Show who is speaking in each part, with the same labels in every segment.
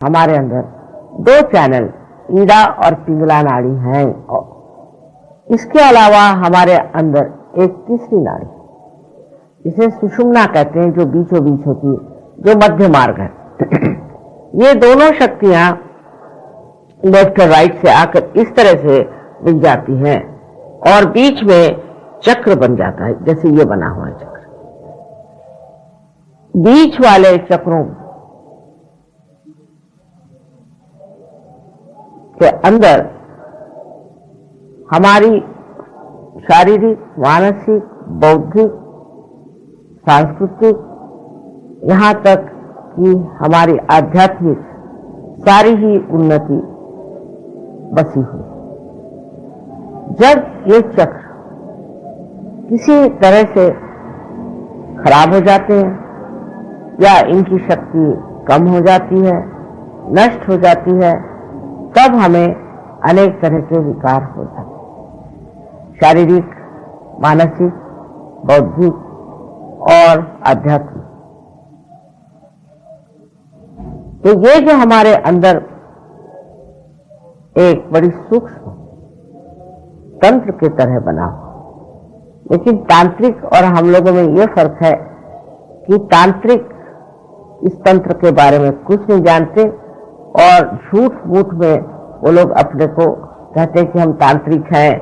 Speaker 1: हमारे अंदर दो चैनल ईड़ा और पिंगला नाड़ी हैं। इसके अलावा हमारे अंदर एक तीसरी नाड़ी जिसे सुषुम्ना कहते हैं, जो बीचों बीच होती है, जो मध्य मार्ग है। ये दोनों शक्तियां लेफ्ट और राइट से आकर इस तरह से मिल जाती हैं और बीच में चक्र बन जाता है, जैसे ये बना हुआ है चक्र। बीच वाले चक्रों के अंदर हमारी शारीरिक, मानसिक, बौद्धिक, सांस्कृतिक, यहाँ तक कि हमारी आध्यात्मिक सारी ही उन्नति बसी हुई। जब ये चक्र किसी तरह से खराब हो जाते हैं या इनकी शक्ति कम हो जाती है, नष्ट हो जाती है, तब हमें अनेक तरह के विकार हो जाते हैं, शारीरिक, मानसिक, बौद्धिक और आध्यात्मिक। तो ये जो हमारे अंदर एक बड़ी सूक्ष्म तंत्र की तरह बना हुआ, लेकिन तांत्रिक और हम लोगों में ये फर्क है कि तांत्रिक इस तंत्र के बारे में कुछ नहीं जानते और झूठ मूठ में वो लोग अपने को कहते हैं कि हम तांत्रिक हैं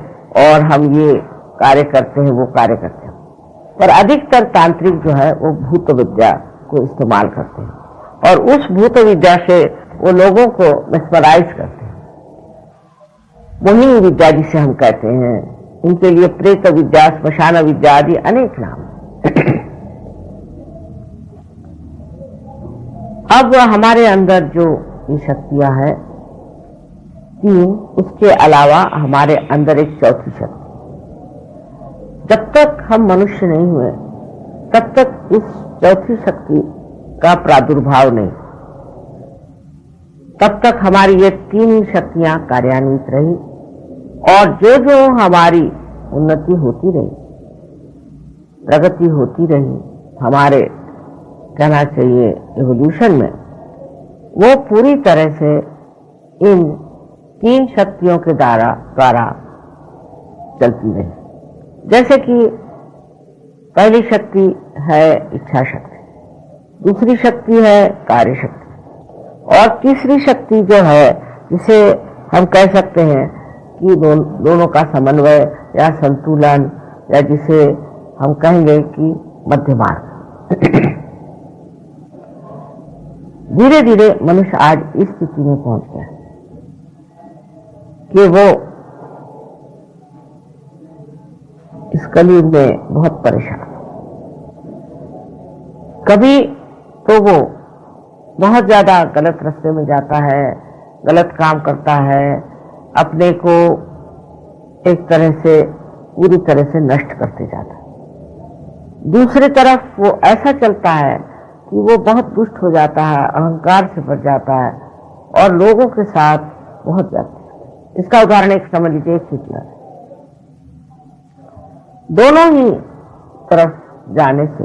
Speaker 1: और हम ये कार्य करते हैं, वो कार्य करते हैं। पर अधिकतर तांत्रिक जो है वो भूत विद्या को इस्तेमाल करते हैं और उस भूत विद्या से वो लोगों को मेस्मराइज करते हैं। मोहिनी विद्या जिसे हम कहते हैं, इनके लिए प्रेत विद्या, श्मशान विद्या आदि अनेक नाम। अब हमारे अंदर जो ये शक्तियां हैं तीन, उसके अलावा हमारे अंदर एक चौथी शक्ति। जब तक हम मनुष्य नहीं हुए तब तक इस चौथी शक्ति का प्रादुर्भाव नहीं, तब तक हमारी ये तीन शक्तियां कार्यान्वित रही और जो जो हमारी उन्नति होती रही, प्रगति होती रही, हमारे कहना चाहिए एवोल्यूशन में, वो पूरी तरह से इन तीन शक्तियों के द्वारा चलती रही। जैसे कि पहली शक्ति है इच्छा शक्ति, दूसरी शक्ति है कार्य शक्ति और तीसरी शक्ति जो है जिसे हम कह सकते हैं कि दोनों का समन्वय या संतुलन, या जिसे हम कहेंगे कि मध्य मार्ग। धीरे धीरे मनुष्य आज इस स्थिति में पहुंच गया कि वो इस कलयुग में बहुत परेशान। कभी तो वो बहुत ज्यादा गलत रास्ते में जाता है, गलत काम करता है, अपने को एक तरह से पूरी तरह से नष्ट करते जाता है। दूसरी तरफ वो ऐसा चलता है कि वो बहुत दुष्ट हो जाता है, अहंकार से भर जाता है और लोगों के साथ बहुत जाता है। इसका उदाहरण एक समझ लीजिए, एक हिटलर। दोनों ही तरफ जाने से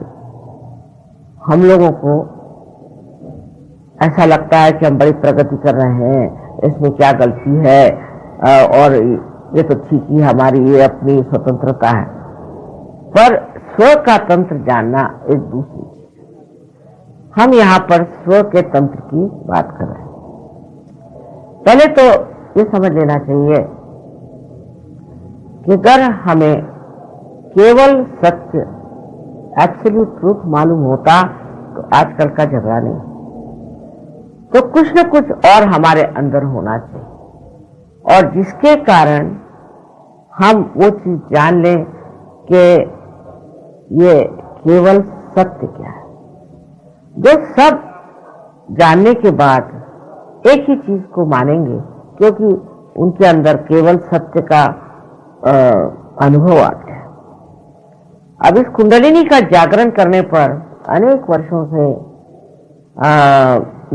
Speaker 1: हम लोगों को ऐसा लगता है कि हम बड़ी प्रगति कर रहे हैं, इसमें क्या गलती है और ये तो ठीक ही हमारी ये अपनी स्वतंत्रता है। पर स्व का तंत्र जानना एक दूसरी चीज। हम यहाँ पर स्व के तंत्र की बात कर रहे हैं। पहले तो ये समझ लेना चाहिए कि अगर हमें केवल सत्य, एब्सोल्यूट ट्रूथ मालूम होता तो आजकल का झगड़ा नहीं, तो कुछ न कुछ और हमारे अंदर होना चाहिए और जिसके कारण हम वो चीज जान लें कि ये केवल सत्य क्या है। जो सब जानने के बाद एक ही चीज को मानेंगे, क्योंकि उनके अंदर केवल सत्य का अनुभव आता है। अब इस कुंडलिनी का जागरण करने पर अनेक वर्षों से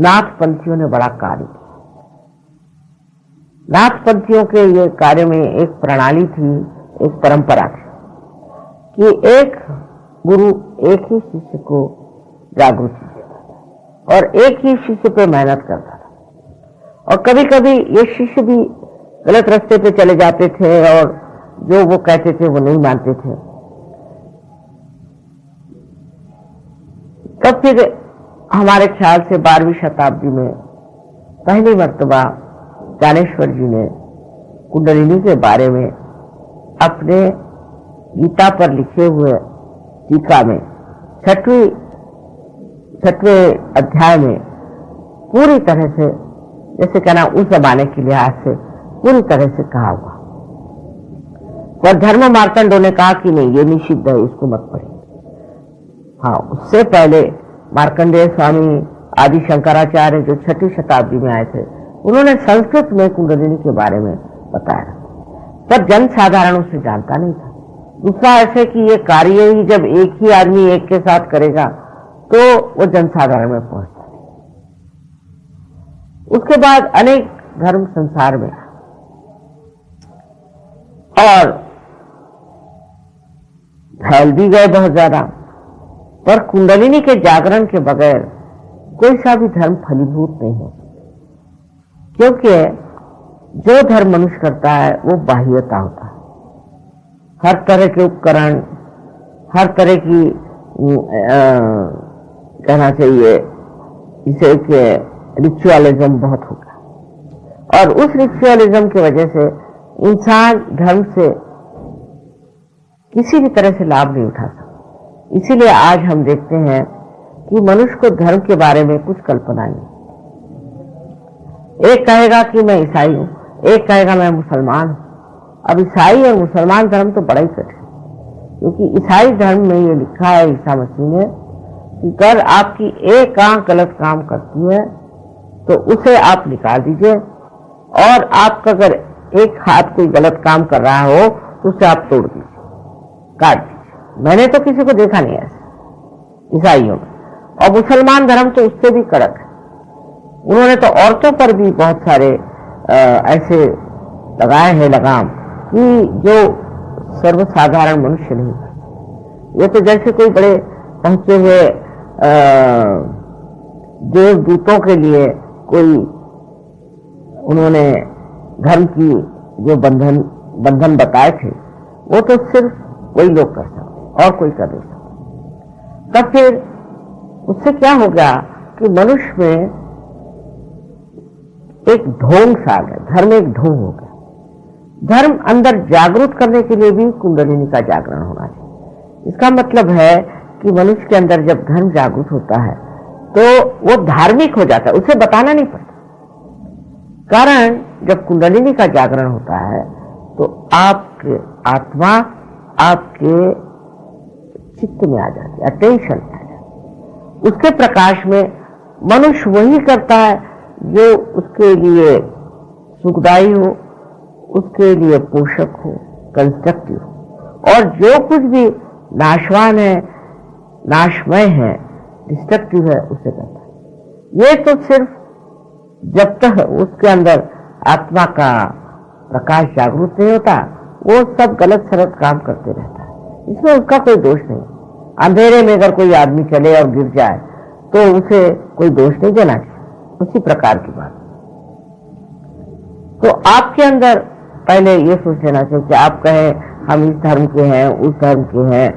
Speaker 1: नाथपंथियों ने बड़ा कार्य किया। नाथपंथियों के ये कार्य में एक प्रणाली थी, एक परंपरा थी कि एक गुरु एक ही शिष्य को जागृति देता था और एक ही शिष्य पे मेहनत करता था। और कभी कभी ये शिष्य भी गलत रास्ते पे चले जाते थे और जो वो कहते थे वो नहीं मानते थे। तब फिर हमारे ख्याल से 12वीं शताब्दी में पहली मर्तबा ज्ञानेश्वर जी ने कुंडलिनी के बारे में अपने गीता पर लिखे हुए टीका में 6वें अध्याय में पूरी तरह से, जैसे कहना उस जमाने के लिहाज से पूरी तरह से कहा हुआ। पर धर्म मार्कंडों ने कहा कि नहीं, ये निषिद्ध है, इसको मत पढ़े। हाँ, उससे पहले मार्कंडेय स्वामी आदि शंकराचार्य जो 6वीं शताब्दी में आए थे, उन्होंने संस्कृत में कुंडलिनी के बारे में बताया, पर जन साधारण उसे जानता नहीं था। दूसरा ऐसे कि ये कार्य ही जब एक ही आदमी एक के साथ करेगा तो वो जनसाधारण में पहुंचता है। उसके बाद अनेक धर्म संसार में और फैल भी गए बहुत ज्यादा, पर कुंडलिनी के जागरण के बगैर कोई सा भी धर्म फलीभूत नहीं हो, क्योंकि जो धर्म मनुष्य करता है वो बाह्यता होता है। हर तरह के उपकरण, हर तरह की कहना चाहिए इसे कि रिचुअलिज्म बहुत होगा, और उस रिचुअलिज्म की वजह से इंसान धर्म से किसी भी तरह से लाभ नहीं उठा सकता। इसीलिए आज हम देखते हैं कि मनुष्य को धर्म के बारे में कुछ कल्पना नहीं। एक कहेगा कि मैं ईसाई हूं, एक कहेगा मैं मुसलमान हूं। अब ईसाई और मुसलमान धर्म तो बड़ा ही कठिन, क्योंकि ईसाई धर्म में ये लिखा है ईसा मसीह ने कि अगर आपकी एक आंख गलत काम करती है तो उसे आप निकाल दीजिए, और आपका अगर एक हाथ कोई गलत काम कर रहा हो तो उसे आप तोड़ दीजिए, काट दीजिए। मैंने तो किसी को देखा नहीं ऐसा ईसाइयों में। और मुसलमान धर्म तो उससे भी कड़क है। उन्होंने तो औरतों पर भी बहुत सारे ऐसे लगाए हैं लगाम कि जो सर्वसाधारण मनुष्य नहीं करते। ये तो जैसे कोई बड़े पहुंचे हुए देवदूतों के लिए कोई उन्होंने धर्म की जो बंधन बताए थे, वो तो सिर्फ वही लोग कर सकते और कोई कर नहीं सकता। तब फिर उससे क्या हो गया कि मनुष्य में एक ढोंग सा आ गया, धर्म एक ढोंग हो गया। धर्म अंदर जागरूक करने के लिए भी कुंडलिनी का जागरण होना चाहिए। इसका मतलब है कि मनुष्य के अंदर जब धर्म जागरूक होता है तो वो धार्मिक हो जाता है, उसे बताना नहीं पड़ता। कारण जब कुंडलिनी का जागरण होता है तो आपके आत्मा आपके चित्त में आ जाती है, अटेंशन में आ जाती है। उसके प्रकाश में मनुष्य वही करता है जो उसके लिए सुखदायी हो, उसके लिए पोषक हो, कंस्ट्रक्टिव हो। और जो कुछ भी नाशवान है, नाशमय है, डिस्ट्रक्टिव है, उसे करता है। ये तो सिर्फ जब तक उसके अंदर आत्मा का प्रकाश जागरूक नहीं होता, वो सब गलत सलत काम करते रहता है। इसमें उसका कोई दोष नहीं। अंधेरे में अगर कोई आदमी चले और गिर जाए तो उसे कोई दोष नहीं देना चाहिए। उसी प्रकार की बात। तो आपके अंदर पहले ये सोच लेना चाहिए कि आप कहें हम इस धर्म के हैं, उस धर्म के हैं,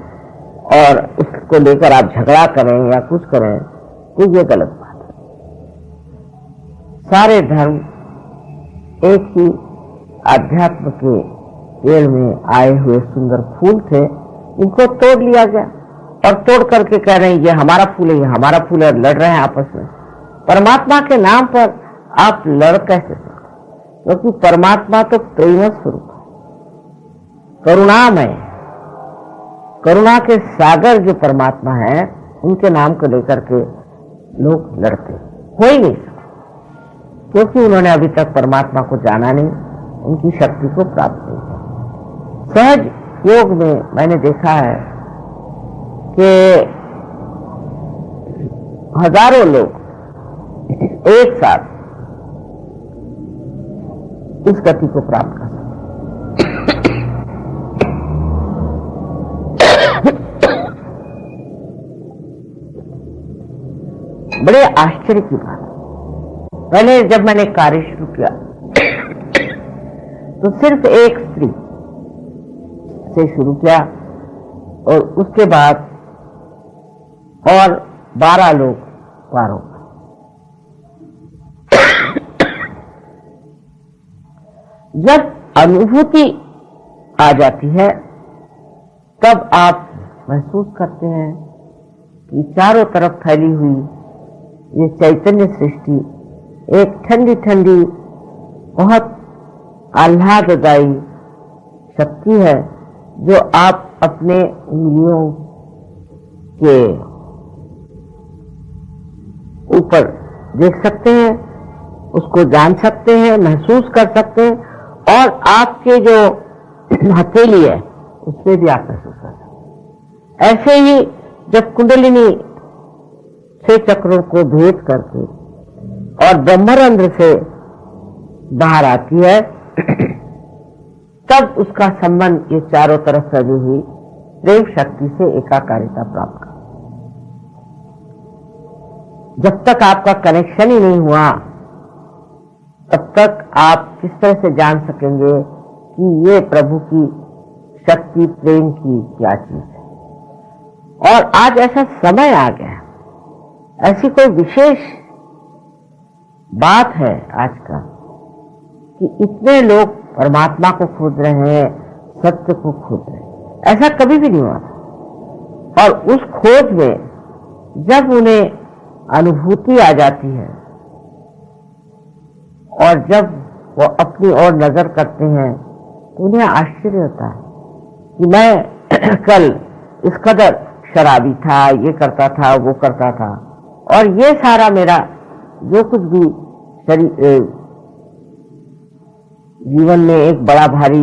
Speaker 1: और उसको लेकर आप झगड़ा करें या कुछ करें, तो ये गलत बात है। सारे धर्म एक ही आध्यात्म के पेड़ में आए हुए सुंदर फूल थे, इनको तोड़ लिया गया और तोड़ करके कह रहे हैं ये हमारा फूल है, ये हमारा फूल है, लड़ रहे हैं आपस में। परमात्मा के नाम पर आप लड़ कैसे सकते? क्योंकि परमात्मा तो प्रेम स्वरूप है, करुणामय, करुणा के सागर जो परमात्मा है, उनके नाम को लेकर के लोग लड़ते हो ही नहीं सकते, क्योंकि उन्होंने अभी तक परमात्मा को जाना नहीं, उनकी शक्ति को प्राप्त नहीं किया। सहज योग में मैंने देखा है कि हजारों लोग एक साथ इस गति को प्राप्त कर सकते। बड़े आश्चर्य की बात, पहले जब मैंने कार्य शुरू किया तो सिर्फ एक स्त्री से शुरू किया और उसके बाद और 12 लोग पार हो गए। जब अनुभूति आ जाती है तब आप महसूस करते हैं कि चारों तरफ फैली हुई ये चैतन्य सृष्टि एक ठंडी ठंडी बहुत आह्लाददायी शक्ति है जो आप अपने उंगलियों के ऊपर देख सकते हैं, उसको जान सकते हैं, महसूस कर सकते हैं और आपके जो हथेली है उससे भी आप महसूस कर सकते हैं। ऐसे ही जब कुंडलिनी 6 चक्रों को भेद करके और ब्रह्मरंध्र से बाहर आती है तब उसका संबंध ये चारों तरफ फैली हुई प्रेम शक्ति से एकाकारिता प्राप्त कर। जब तक आपका कनेक्शन ही नहीं हुआ तब तक आप किस तरह से जान सकेंगे कि ये प्रभु की शक्ति प्रेम की क्या चीज है। और आज ऐसा समय आ गया, ऐसी कोई विशेष बात है आज का कि इतने लोग परमात्मा को खोज रहे हैं, सत्य को खोज रहे हैं। ऐसा कभी भी नहीं हुआ था। और उस खोज में जब उन्हें अनुभूति आ जाती है और जब वो अपनी ओर नजर करते हैं तो उन्हें आश्चर्य होता है कि मैं कल इस कदर शराबी था, ये करता था, वो करता था और ये सारा मेरा जो कुछ भी जीवन में एक बड़ा भारी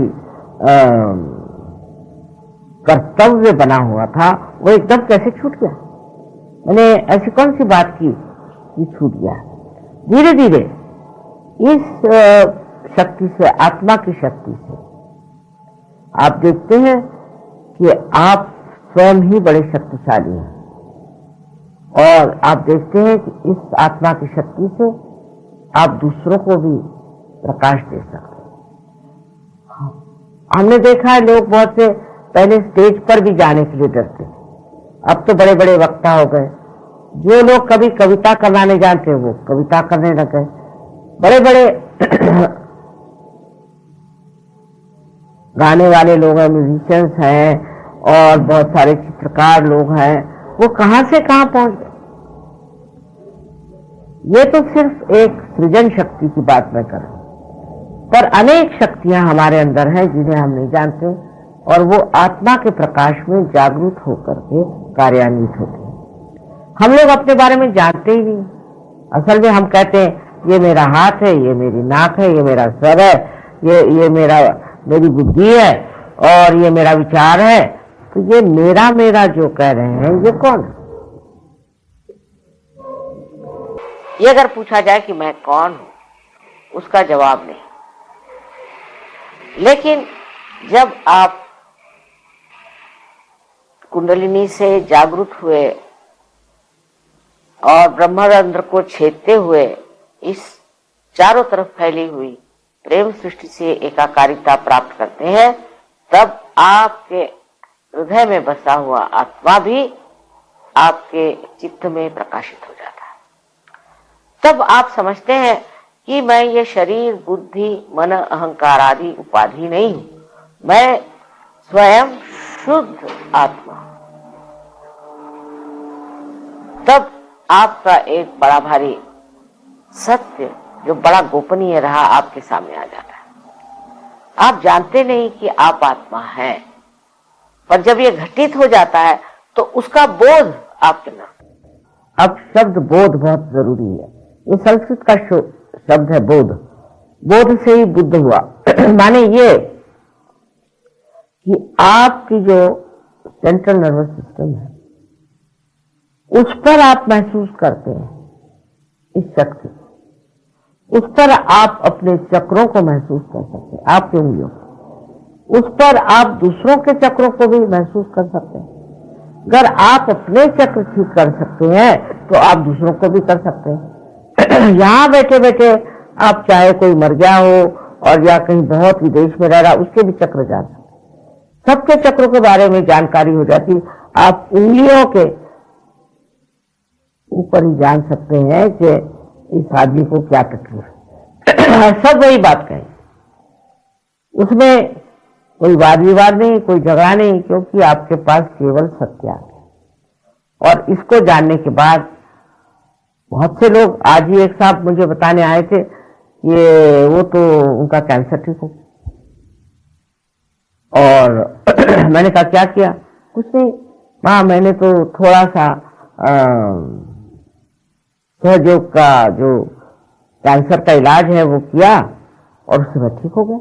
Speaker 1: कर्तव्य बना हुआ था वो एकदम कैसे छूट गया। मैंने ऐसी कौन सी बात की कि छूट गया। धीरे धीरे इस शक्ति से, आत्मा की शक्ति से आप देखते हैं कि आप स्वयं ही बड़े शक्तिशाली हैं और आप देखते हैं कि इस आत्मा की शक्ति से आप दूसरों को भी प्रकाश दे सकते हैं। हमने देखा है लोग बहुत से पहले स्टेज पर भी जाने के लिए डरते थे, अब तो बड़े बड़े वक्ता हो गए। जो लोग कभी कविता करना नहीं जानते वो कविता करने लग गए। बड़े बड़े गाने वाले लोग हैं, म्यूजिशियंस हैं और बहुत सारे चित्रकार लोग हैं, वो कहां से कहां पहुंच गए। ये तो सिर्फ एक सृजन शक्ति की बात मैं कर रहा हूं, पर अनेक शक्तियां हमारे अंदर हैं जिन्हें हम नहीं जानते और वो आत्मा के प्रकाश में जागरूक होकर के कार्यान्वित होते हैं। हम लोग अपने बारे में जानते ही नहीं। असल में हम कहते हैं ये मेरा हाथ है, ये मेरी नाक है, ये मेरा सर है, ये मेरी बुद्धि है और ये मेरा विचार है। तो ये मेरा जो कह रहे हैं ये कौन है? ये अगर पूछा जाए कि मैं कौन हूं, उसका जवाब नहीं। लेकिन जब आप कुंडलिनी से जागरूक हुए और ब्रह्मरंध्र को छेदते हुए इस चारों तरफ फैली हुई प्रेम सृष्टि से एकाकारिता प्राप्त करते हैं, तब आपके हृदय में बसा हुआ आत्मा भी आपके चित्त में प्रकाशित हो जाता है। तब आप समझते हैं कि मैं ये शरीर, बुद्धि, मन, अहंकार आदि उपाधि नहीं हूं, मैं स्वयं शुद्ध आत्मा। तब आपका एक बड़ा भारी सत्य जो बड़ा गोपनीय रहा आपके सामने आ जाता है। आप जानते नहीं कि आप आत्मा हैं, पर जब ये घटित हो जाता है तो उसका बोध आपके नाम। अब शब्द बोध बहुत जरूरी है। ये संस्कृत का शब्द है बोध। बोध से ही बुद्ध हुआ। माने ये कि आपकी जो सेंट्रल नर्वस सिस्टम है उस पर आप महसूस करते हैं इस शक्ति, उस पर आप अपने चक्रों को महसूस कर सकते हैं, आपके उंगलियों को, उस पर आप दूसरों के चक्रों को भी महसूस कर सकते हैं। अगर आप अपने चक्र ठीक कर सकते हैं तो आप दूसरों को भी कर सकते हैं। यहाँ बैठे बैठे आप चाहे कोई मर गया हो और या कहीं बहुत विदेश में रह रहा, उसके भी चक्र जान सकते, सबके चक्रों के बारे में जानकारी हो जाती। आप उंगलियों के ऊपर ही जान सकते हैं कि इस आदमी को क्या तकलीफ है। सब वही बात कहें, उसमें कोई वाद विवाद नहीं, कोई झगड़ा नहीं, क्योंकि आपके पास केवल सत्य है। और इसको जानने के बाद बहुत से लोग, आज ही एक साहब मुझे बताने आए थे कि वो तो उनका कैंसर ठीक हो, और मैंने कहा क्या किया? कुछ नहीं, हाँ मैंने तो थोड़ा सा सहयोग का जो कैंसर का इलाज है वो किया और उससे मैं ठीक हो गया।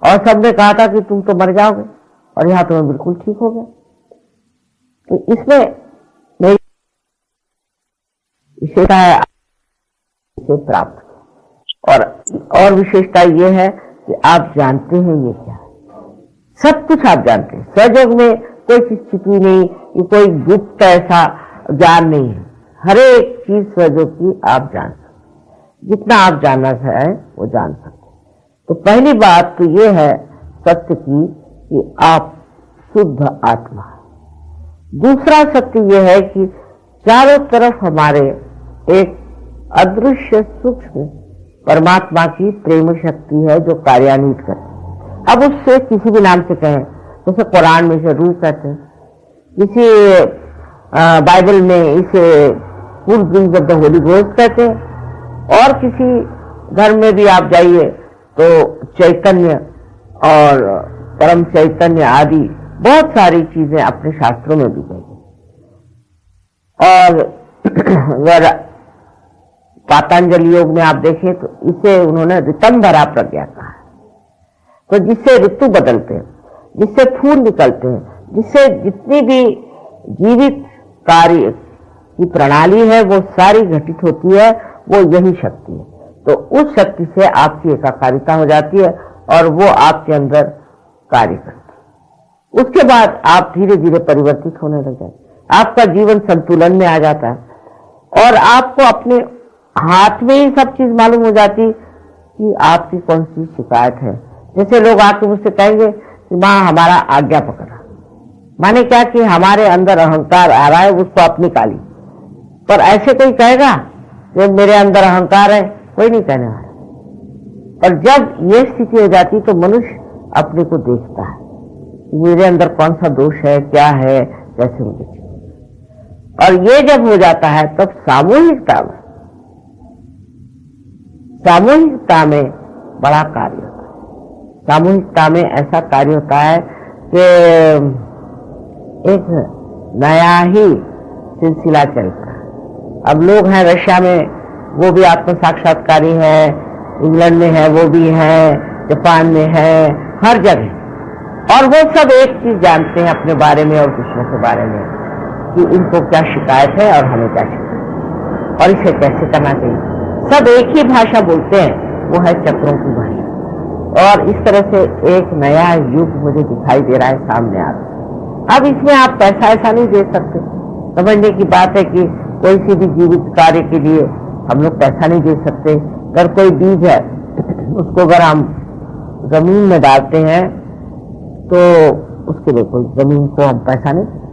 Speaker 1: और सबने कहा था कि तुम तो मर जाओगे, और यहाँ तो मैं बिल्कुल ठीक हो गया। तो इसमें मेरी विशेषता है इसे प्राप्त, और विशेषता ये है कि आप जानते हैं ये क्या है, सब कुछ आप जानते हैं। सहयोग में कोई चीज छिपी नहीं, ये कोई गुप्त ऐसा ज्ञान नहीं है, हर एक चीज सहयोग की आप जान सकते, जितना आप जानना चाहे वो जान सकते। तो पहली बात तो ये है सत्य की कि आप शुद्ध आत्मा है। दूसरा सत्य ये है कि चारों तरफ हमारे एक अदृश्य सूक्ष्म परमात्मा की प्रेम शक्ति है जो कार्यान्वित करती है। अब उससे किसी भी नाम से कहें, जैसे कुरान में इसे रूह कहते हैं, किसी बाइबल में इसे full drinks of the Holi ghost कहते हैं, और किसी धर्म में भी आप जाइए तो चैतन्य और परम चैतन्य आदि बहुत सारी चीजें अपने शास्त्रों में भी गई। और अगर पातंजलि योग में आप देखें तो इसे उन्होंने ऋतंभरा प्रज्ञा कहा है। तो जिससे ऋतु बदलते हैं, जिससे फूल निकलते हैं, जिससे जितनी भी जीवित कार्य की प्रणाली है वो सारी घटित होती है, वो यही शक्ति है। तो उस शक्ति से आपकी एकाकारिता हो जाती है और वो आपके अंदर कार्य करती है। उसके बाद आप धीरे धीरे परिवर्तित होने लग जाते, आपका जीवन संतुलन में आ जाता है और आपको अपने हाथ में ही सब चीज मालूम हो जाती कि आपकी कौन सी शिकायत है। जैसे लोग आके मुझसे कहेंगे कि माँ हमारा आज्ञा पकड़ा, माने क्या कि हमारे अंदर अहंकार आ रहा है, उसको अपनी काली। पर ऐसे कोई कहेगा कि मेरे अंदर अहंकार है? कोई नहीं कहने वाला। और जब ये स्थिति हो जाती तो मनुष्य अपने को देखता है कि मेरे अंदर कौन सा दोष है, क्या है, कैसे मुझे ठीक। और ये जब हो जाता है तब सामूहिकता में बड़ा कार्य होता है। सामूहिकता में ऐसा कार्य होता है कि एक नया ही सिलसिला चलता है। अब लोग हैं रशिया में, वो भी आत्म साक्षात्कारी है, इंग्लैंड में है वो भी है, जापान में है, हर जगह। और वो सब एक चीज जानते हैं अपने बारे में और दूसरों के बारे में कि इनको क्या शिकायत है और हमें क्या शिकायत और इसे कैसे करना चाहिए। सब एक ही भाषा बोलते हैं, वो है चक्रों की भाषा। और इस तरह से एक नया युग मुझे दिखाई दे रहा है, सामने आ रहा है। अब इसमें आप पैसा ऐसा नहीं दे सकते। समझने की बात है कि कोई सी भी जीवित कार्य के लिए हम लोग पैसा नहीं दे सकते। अगर कोई बीज है उसको अगर हम जमीन में डालते हैं तो उसके लिए कोई जमीन को हम पैसा नहीं देते।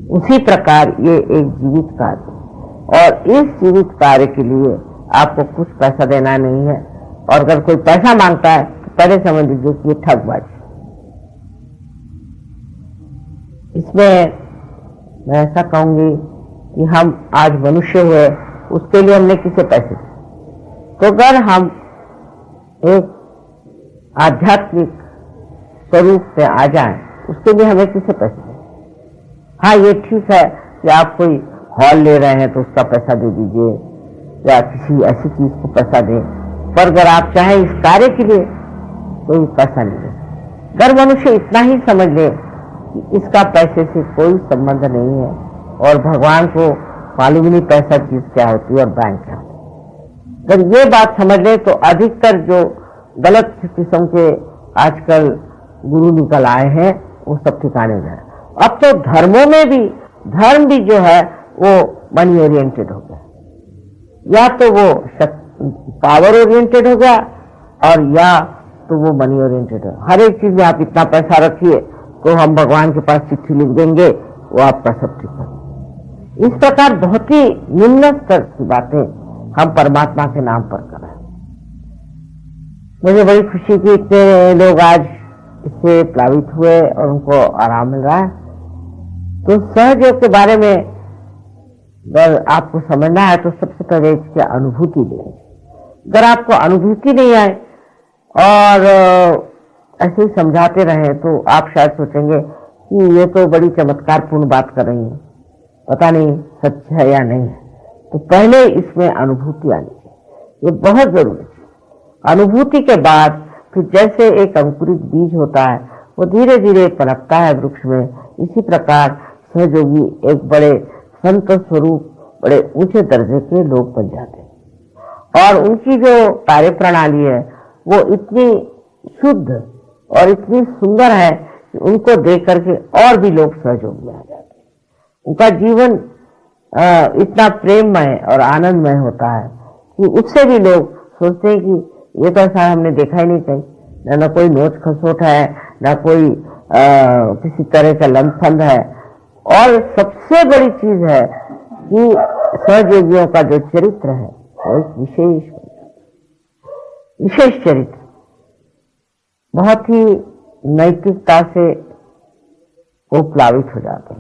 Speaker 1: उसी प्रकार ये एक जीवित कार्य, और इस जीवित कार्य के लिए आपको कुछ पैसा देना नहीं है। और अगर कोई पैसा मांगता है तो पहले समझ लीजिए कि ये ठगबाजी। इसमें मैं ऐसा कहूंगी कि हम आज मनुष्य हुए उसके लिए हमने किसे पैसे दिए। तो अगर हम एक आध्यात्मिक स्वरूप से आ जाएं उसके लिए हमें किसे पैसे दें। हाँ ये ठीक है कि आप कोई हॉल ले रहे हैं तो उसका पैसा दे दीजिए या किसी ऐसी चीज को पैसा दें, पर अगर आप चाहें इस कार्य के लिए कोई पैसा नहीं दे। अगर मनुष्य इतना ही समझ ले कि इसका पैसे से कोई संबंध नहीं है और भगवान को मालूम ही नहीं पैसा चीज क्या होती है और बैंक क्या होती है, अगर ये बात समझ ले तो अधिकतर जो गलत किस्म के आजकल गुरु निकल आए हैं वो सब ठिकाने गए। अब तो धर्मों में भी, धर्म भी जो है वो मनी ओरिएंटेड हो गया। या तो वो पावर ओरिएंटेड हो गया और या तो वो मनी ओरिएंटेड है। हर एक चीज में आप इतना पैसा रखिए तो हम भगवान के पास चिट्ठी लिख देंगे, वो आपका सब ठीक है। इस प्रकार बहुत ही निम्न स्तर की बातें हम परमात्मा के नाम पर कर रहे हैं। मुझे बड़ी खुशी कि इतने लोग आज इससे प्लावित हुए और उनको आराम मिल रहा है। तो सहयोग के बारे में अगर आपको समझना है तो सबसे पहले इसकी अनुभूति लें। अगर आपको अनुभूति नहीं आए और ऐसे ही समझाते रहे तो आप शायद सोचेंगे कि ये तो बड़ी चमत्कारपूर्ण बात कर रही है, पता नहीं सच है या नहीं है। तो पहले इसमें अनुभूति आनी चाहिए, ये बहुत जरूरी है। अनुभूति के बाद फिर जैसे एक अंकुरित बीज होता है वो धीरे धीरे पनपता है वृक्ष में, इसी प्रकार सहयोगी एक बड़े संत स्वरूप, बड़े ऊंचे दर्जे के लोग बन जाते हैं। और उनकी जो कार्य प्रणाली है वो इतनी शुद्ध और इतनी सुंदर है कि उनको देख करके और भी लोग सहयोग में आ जाते हैं। उनका जीवन इतना प्रेममय और आनंदमय होता है कि उससे भी लोग सोचते हैं कि ये तो ऐसा हमने देखा ही नहीं कहीं, न कोई नोच खसोट है, न कोई किसी तरह का लंफंद है। और सबसे बड़ी चीज है कि सहयोगियों का जो चरित्र है वो एक विशेष चरित्र, बहुत ही नैतिकता से वो प्लावित हो जाते हैं।